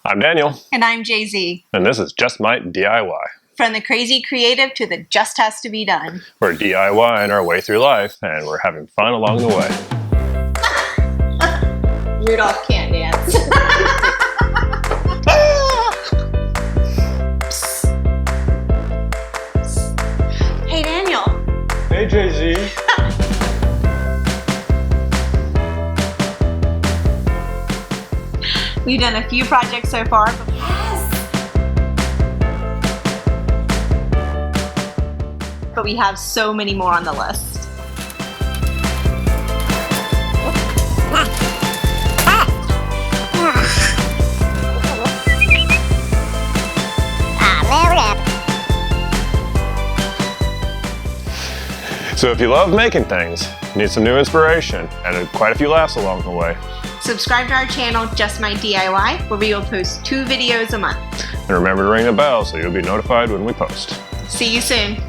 I'm Daniel. And I'm Jay-Z. And this is Just Might DIY. From the crazy creative to the just has to be done. We're DIYing our way through life, and we're having fun along the way. Rudolph can't dance. Hey, Daniel. Hey, Jay-Z. We've done a few projects so far. But we have so many more on the list. So if you love making things, you need some new inspiration, and quite a few laughs along the way. Subscribe to our channel, Just My DIY, where we will post 2 videos a month. And remember to ring the bell so you'll be notified when we post. See you soon.